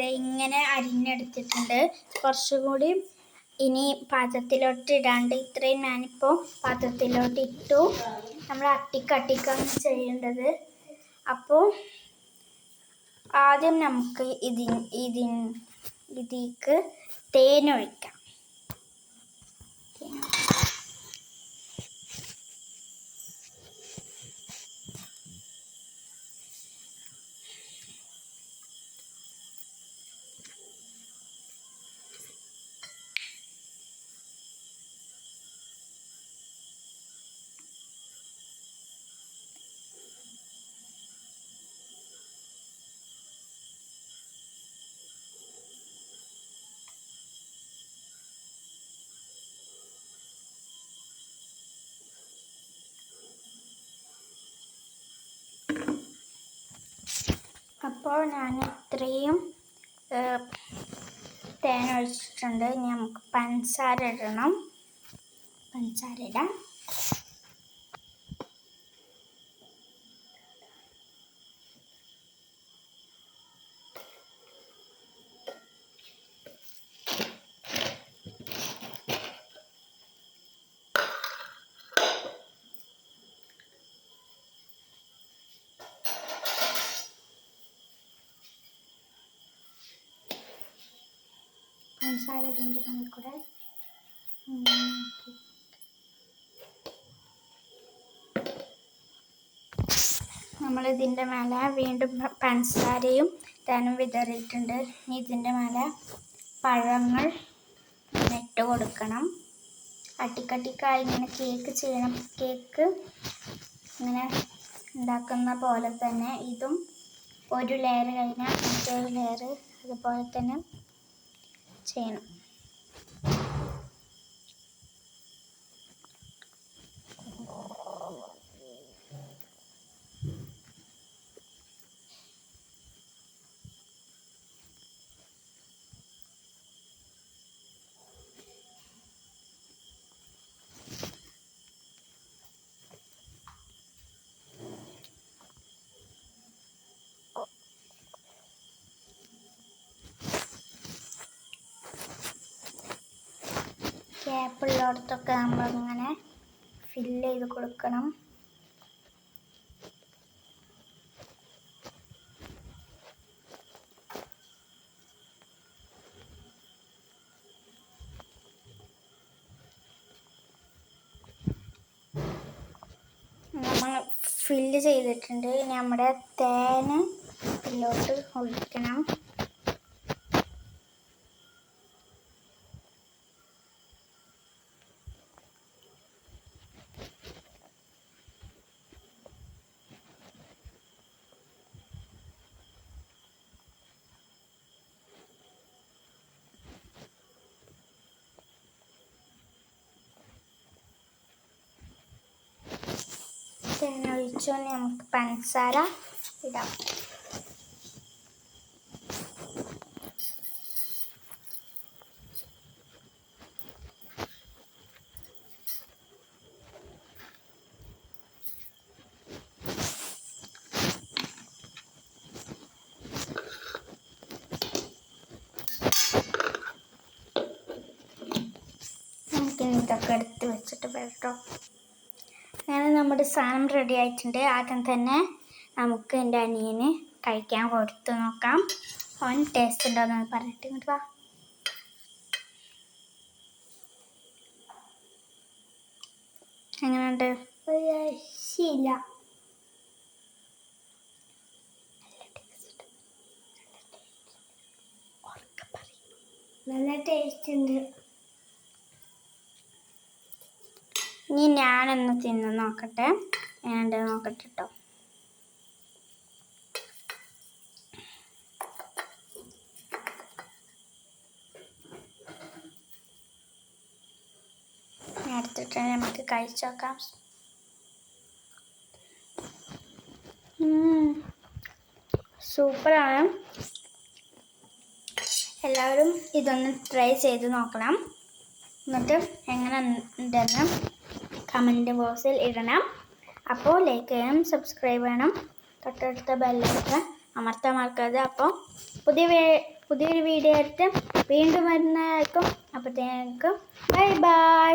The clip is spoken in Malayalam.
ഇങ്ങനെ അരിഞ്ഞെടുത്തിട്ടുണ്ട്. കുറച്ചുകൂടി ഇനി പാത്രത്തിലോട്ട് ഇടാണ്ട്. ഇത്രയും ഞാനിപ്പോൾ പാത്രത്തിലോട്ട് ഇട്ടു. നമ്മൾ അട്ടിക്കട്ടിക്കാണ് ചെയ്യേണ്ടത്. അപ്പോൾ ആദ്യം നമുക്ക് ഇതിലേക്ക് തേനൊഴിക്കാം. അപ്പോൾ ഞാൻ ഇത്രയും തേൻ ഒഴിച്ചിട്ടുണ്ട്. ഇനി നമുക്ക് പഞ്ചസാര ഇടണം. പഞ്ചസാര ഇടാം. പഞ്ചസാര ഇതിൻ്റെ മുകളിൽ കൂടെ നമ്മളിതിൻ്റെ മേലെ വീണ്ടും പഞ്ചസാരയും തേനും വിതറിയിട്ടുണ്ട്. ഇനി ഇതിൻ്റെ മേലെ പഴങ്ങൾ ഇട്ട് കൊടുക്കണം. അട്ടിക്കട്ടിക്കായി ഇങ്ങനെ കേക്ക് ചെയ്യണം. കേക്ക് ഇങ്ങനെ ഉണ്ടാക്കുന്ന പോലെ തന്നെ ഇതും ഒരു ലെയർ കഴിഞ്ഞാൽ മറ്റൊരു ലെയർ അതുപോലെ തന്നെ ചെയ്യണം. ഗ്യാപ്പുള്ളിടത്തൊക്കെ നമ്മളിങ്ങനെ ഫില്ല് ചെയ്ത് കൊടുക്കണം. നമ്മൾ ഫില്ല് ചെയ്തിട്ടുണ്ട്. ഇനി നമ്മുടെ തേന് ഇതിലോട്ട് ഒഴിക്കണം. തേനൊഴിച്ചു നമുക്ക് പഞ്ചസാര ഇടാം. നമുക്കിനി ഇതൊക്കെ എടുത്ത് വെച്ചിട്ട് വരട്ടോ. അങ്ങനെ നമ്മുടെ സാധനം റെഡി ആയിട്ടുണ്ട്. ആദ്യം തന്നെ നമുക്ക് എൻ്റെ അനിയന് കഴിക്കാൻ കൊടുത്ത് നോക്കാം. അവൻ ടേസ്റ്റ് ഉണ്ടോയെന്ന് പറഞ്ഞിട്ട് ഇങ്ങോട്ട് വാ. എങ്ങനെയുണ്ട്? ശീല നല്ല ടേസ്റ്റ് ഉണ്ട്. ഇനി ഞാനൊന്ന് തിന്ന് നോക്കട്ടെ. എങ്ങനെയുണ്ട് നോക്കട്ടെ കേട്ടോ. എടുത്തിട്ട് നമുക്ക് കഴിച്ചു നോക്കാം. സൂപ്പറാണ്. എല്ലാവരും ഇതൊന്ന് ട്രൈ ചെയ്ത് നോക്കണം. എന്നിട്ട് എങ്ങനെ ഉണ്ടെന്ന് കമൻറ്റ് ബോക്സിൽ ഇടണം. അപ്പോൾ ലൈക്ക് ചെയ്യണം, സബ്സ്ക്രൈബ് ചെയ്യണം, തൊട്ടടുത്ത ബെല്ലൈക്കൺ അമർത്താൻ മറക്കരുത്. അപ്പോൾ പുതിയ പുതിയൊരു വീഡിയോ ആയിട്ട് വീണ്ടും വരുന്നതായിരിക്കും. അപ്പോഴത്തേക്കും ബൈ ബൈ.